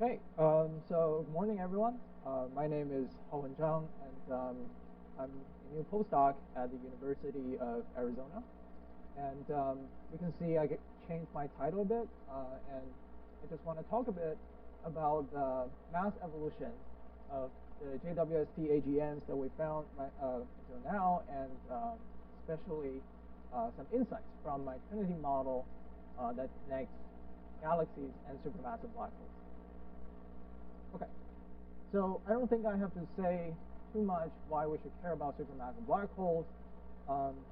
Okay, so good morning, everyone. My name is Haowen Zhang, and I'm a new postdoc at the University of Arizona. And you can see I changed my title a bit, and I just want to talk a bit about the mass evolution of the JWST AGNs that we found until now, and especially some insights from my Trinity model that connects galaxies and supermassive black holes. Okay, so I don't think I have to say too much why we should care about supermassive black holes.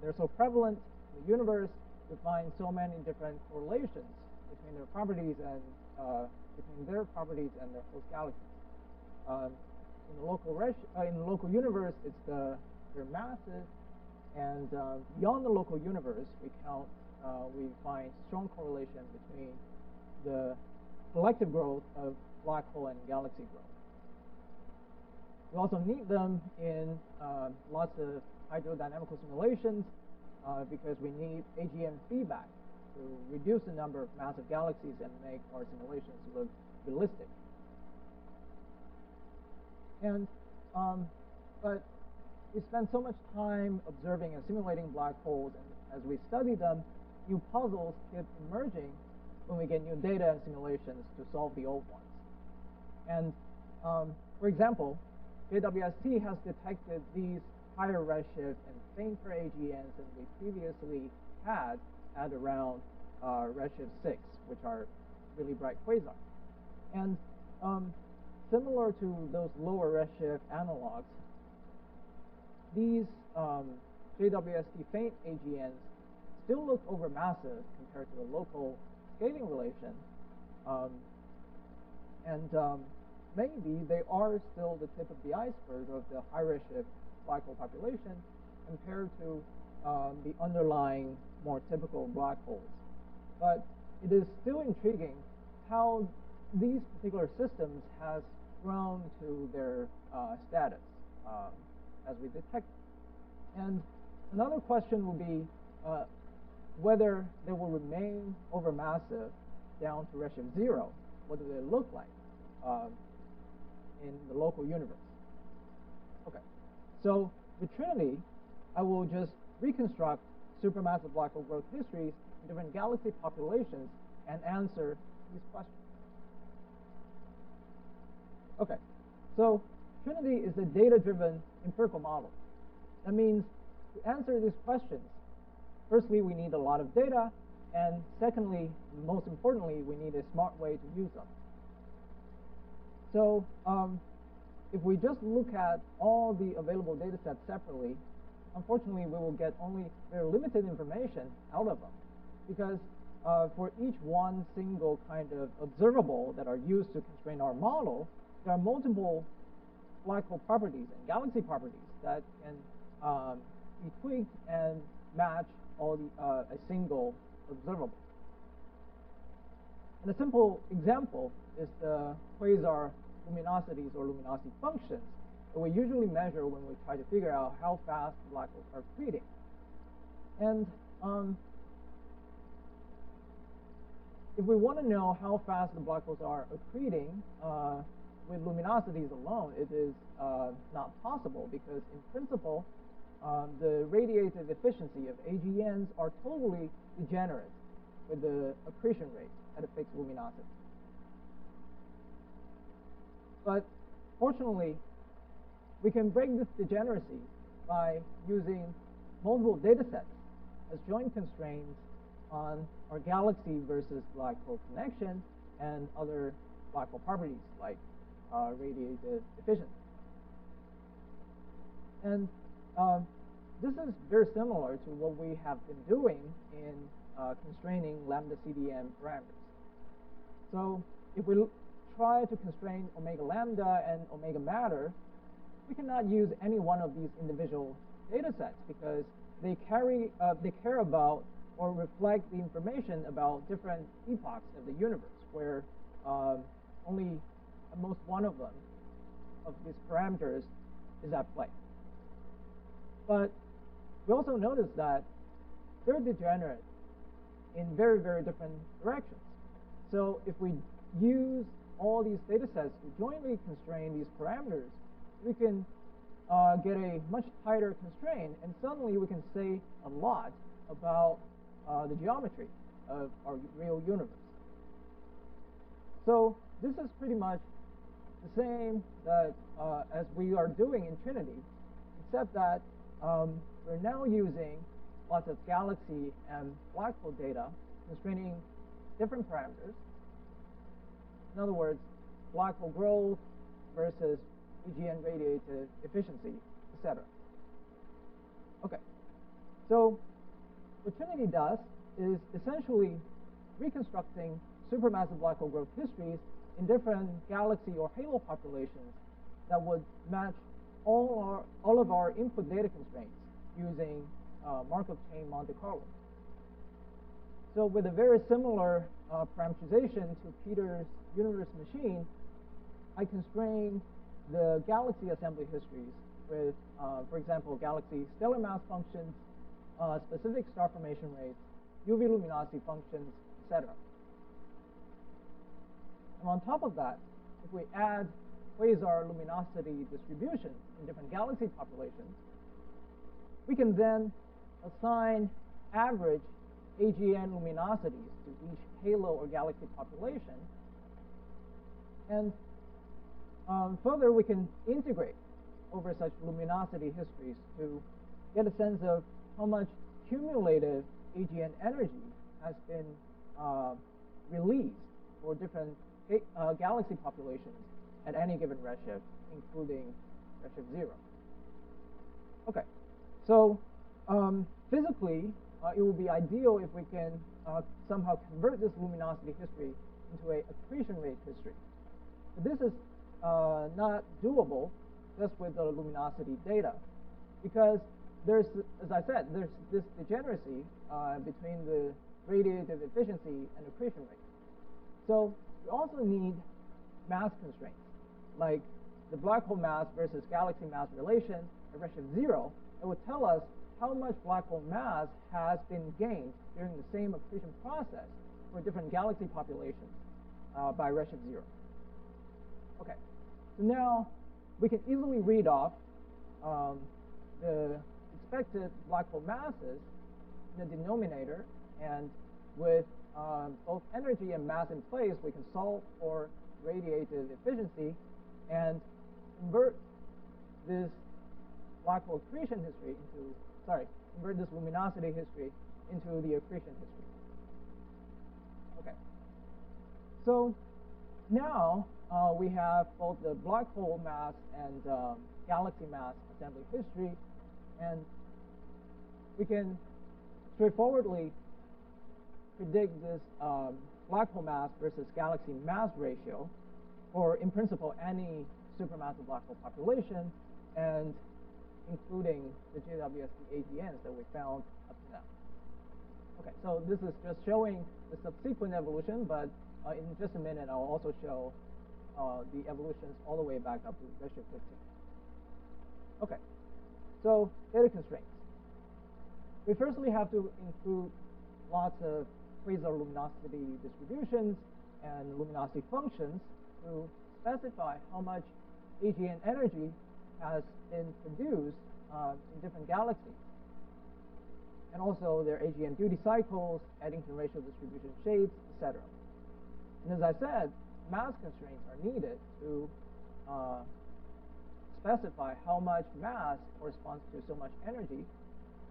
They're so prevalent in the universe. We find so many different correlations between their properties and their host galaxies. In the local universe, it's their masses, and beyond the local universe, we find strong correlation between the collective growth of black hole and galaxy growth. We also need them in lots of hydrodynamical simulations because we need AGN feedback to reduce the number of massive galaxies and make our simulations look realistic. And but we spend so much time observing and simulating black holes, and as we study them, new puzzles keep emerging when we get new data and simulations to solve the old ones. And for example, JWST has detected these higher redshift and fainter AGNs than we previously had at around redshift 6, which are really bright quasars. And similar to those lower redshift analogs, these JWST faint AGNs still look overmassive compared to the local scaling relation. Maybe they are still the tip of the iceberg of the high redshift black hole population compared to the underlying more typical black holes. But it is still intriguing how these particular systems has grown to their status as we detect them. And another question will be whether they will remain overmassive down to redshift 0. What do they look like in the local universe? Okay, so with Trinity, I will just reconstruct supermassive black hole growth histories in different galaxy populations and answer these questions. Okay, so Trinity is a data-driven empirical model. That means to answer these questions, firstly, we need a lot of data, and secondly, most importantly, we need a smart way to use them. So if we just look at all the available data sets separately, unfortunately, we will get only very limited information out of them, because for each one single kind of observable that are used to constrain our model, there are multiple black hole properties and galaxy properties that can be tweaked and match all a single observable. And a simple example is the quasar luminosities or luminosity functions that we usually measure when we try to figure out how fast black holes are accreting. And if we want to know how fast the black holes are accreting with luminosities alone, it is not possible, because in principle, the radiative efficiency of AGNs are totally degenerate with the accretion rate at a fixed luminosity. But fortunately, we can break this degeneracy by using multiple data sets as joint constraints on our galaxy versus black hole connection and other black hole properties like radiative efficiency. And this is very similar to what we have been doing in constraining lambda CDM parameters. So if we try to constrain omega lambda and omega matter, we cannot use any one of these individual data sets because they care about or reflect the information about different epochs of the universe, where only at most one of them, of these parameters, is at play. But we also notice that they're degenerate in very, very different directions. So if we use all these data sets to jointly constrain these parameters, we can get a much tighter constraint, and suddenly we can say a lot about the geometry of our real universe. So this is pretty much the same that as we are doing in Trinity, except that we're now using lots of galaxy and black hole data constraining different parameters. In other words, black hole growth versus AGN radiative efficiency, etc. Okay, so what Trinity does is essentially reconstructing supermassive black hole growth histories in different galaxy or halo populations that would match all of our input data constraints using Markov chain Monte Carlo. So with a very similar parameterization to Peter's universe machine, I constrain the galaxy assembly histories with, for example, galaxy stellar mass functions, specific star formation rates, UV luminosity functions, etc. And on top of that, if we add quasar luminosity distributions in different galaxy populations, we can then assign average AGN luminosities to each halo or galaxy population. And further, we can integrate over such luminosity histories to get a sense of how much cumulative AGN energy has been released for different galaxy populations at any given redshift, including redshift 0. Okay, so physically, it will be ideal if we can somehow convert this luminosity history into a accretion rate history. But this is not doable just with the luminosity data, because there's, as I said, there's this degeneracy between the radiative efficiency and accretion rate. So we also need mass constraints, like the black hole mass versus galaxy mass relation at redshift 0 that would tell us how much black hole mass has been gained during the same accretion process for different galaxy populations by redshift 0. Okay, so now we can easily read off the expected black hole masses in the denominator, and with both energy and mass in place, we can solve for radiative efficiency and convert this black hole accretion history into, convert this luminosity history into the accretion history. Okay, so now we have both the black hole mass and galaxy mass assembly history, and we can straightforwardly predict this black hole mass versus galaxy mass ratio for, in principle, any supermassive black hole population, and including the JWST AGNs that we found up to now. Okay, so this is just showing the subsequent evolution, but in just a minute, I'll also show the evolutions all the way back up to redshift 15. Okay, so data constraints. We firstly have to include lots of quasar luminosity distributions and luminosity functions to specify how much AGN energy has been produced in different galaxies, and also their AGN duty cycles, Eddington ratio distribution shapes, etc. And as I said, mass constraints are needed to specify how much mass corresponds to so much energy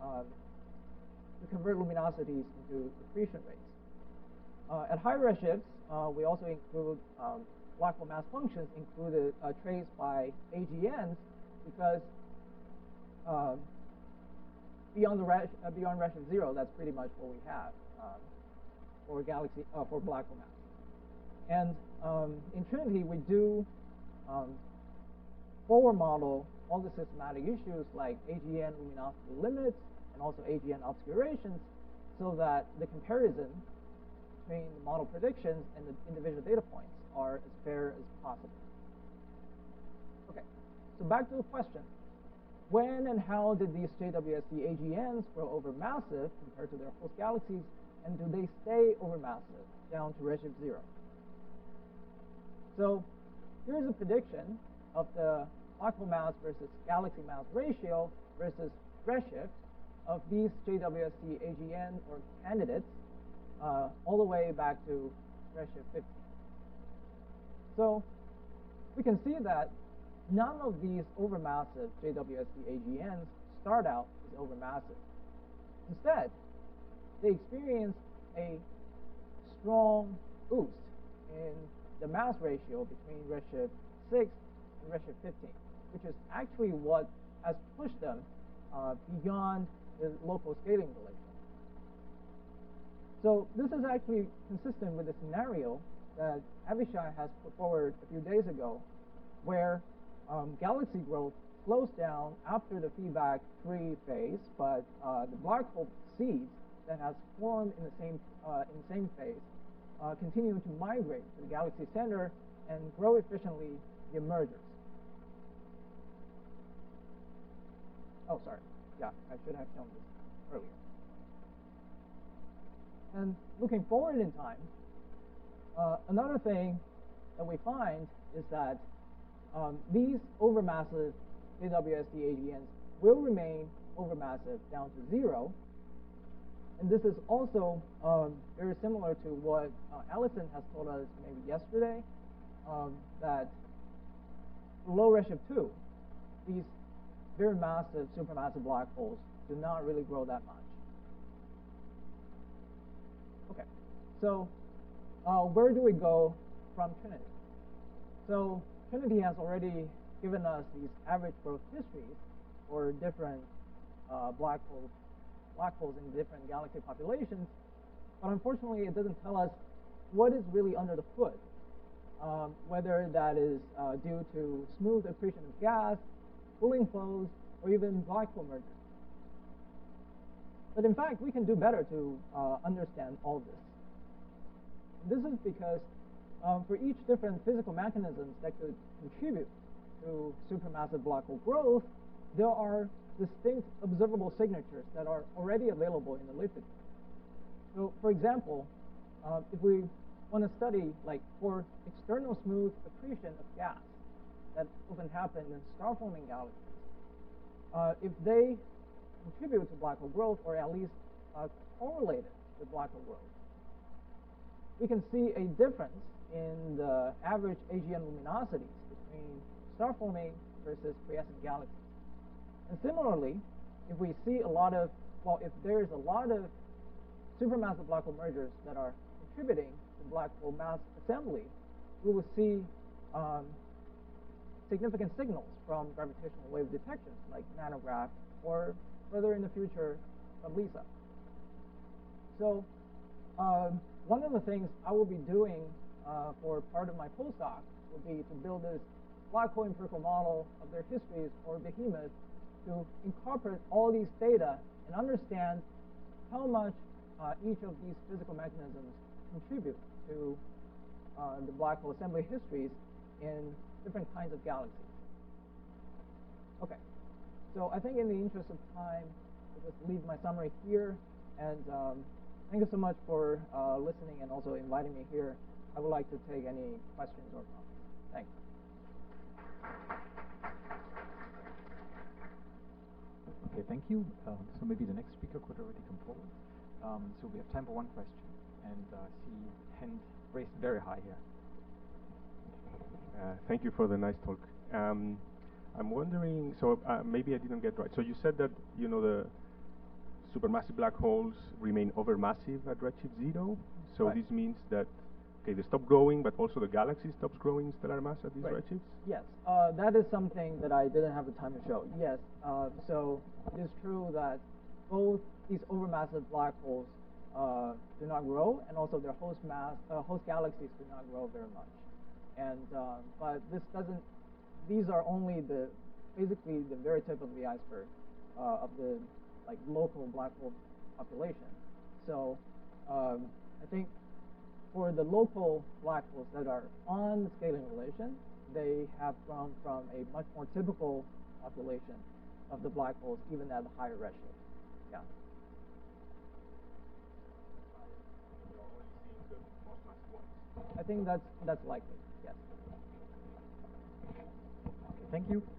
to convert luminosities into accretion rates. At high redshifts, we also include black hole mass functions included traced by AGNs, because beyond redshift 0, that's pretty much what we have for galaxy for black hole mass. And in Trinity, we do forward model all the systematic issues like AGN luminosity limits and also AGN obscurations, so that the comparison between the model predictions and the individual data points are as fair as possible. Okay, so back to the question. When and how did these JWST AGNs grow overmassive compared to their host galaxies, and do they stay overmassive down to redshift 0? So here's a prediction of the black hole mass versus galaxy mass ratio versus redshift of these JWST AGN or candidates all the way back to redshift 50. So we can see that none of these overmassive JWST AGNs start out as overmassive. Instead, they experience a strong boost in the mass ratio between redshift 6 and redshift 15, which is actually what has pushed them beyond the local scaling relation. So this is actually consistent with the scenario that Avishai has put forward a few days ago, where galaxy growth slows down after the feedback 3 phase, but the black hole seeds that has formed in the same phase continue to migrate to the galaxy center and grow efficiently the mergers. Oh, sorry. Yeah, I should have shown this earlier. And looking forward in time, another thing that we find is that these overmassive JWST AGNs will remain overmassive down to 0. And this is also very similar to what Allison has told us maybe yesterday, that below redshift 2, these very massive, supermassive black holes do not really grow that much. Okay, so where do we go from Trinity? So Trinity has already given us these average growth histories for different black holes in different galaxy populations, but unfortunately it doesn't tell us what is really under the hood, whether that is due to smooth accretion of gas, cooling flows, or even black hole mergers. But in fact, we can do better to understand all this. And this is because for each different physical mechanisms that could contribute to supermassive black hole growth, there are distinct observable signatures that are already available in the literature. So for example, if we want to study like for external smooth accretion of gas that often happen in star-forming galaxies, if they contribute to black hole growth, or at least correlated with black hole growth, we can see a difference in the average AGN luminosities between star-forming versus quiescent galaxies. And similarly, if we see a lot of, well, if there's a lot of supermassive black hole mergers that are contributing to black hole mass assembly, we will see significant signals from gravitational wave detection, like nanograph, or further in the future, from LISA. So one of the things I will be doing for part of my postdoc will be to build this black hole empirical model of their histories, or behemoth, to incorporate all these data and understand how much each of these physical mechanisms contribute to the black hole assembly histories in different kinds of galaxies. Okay, so I think in the interest of time, I'll just leave my summary here. And thank you so much for listening and also inviting me here. I would like to take any questions or comments. Thanks. Okay, thank you. So maybe the next speaker could already come forward. So we have time for one question, and see hand raised very high here. Thank you for the nice talk. I'm wondering, so maybe I didn't get right. So you said that, you know, the supermassive black holes remain overmassive at redshift 0. So right. This means that, okay, they stop growing, but also the galaxy stops growing stellar mass at these right. redshifts? Yes, that is something that I didn't have the time to show. Yes, so it is true that both these overmassive black holes do not grow, and also their host galaxies do not grow very much. And but this doesn't. These are only basically the very tip of the iceberg of the local black hole population. So I think for the local black holes that are on the scaling relation, they have grown from a much more typical population of the black holes, even at the higher redshift. Yeah. I think that's likely. Yes. Thank you.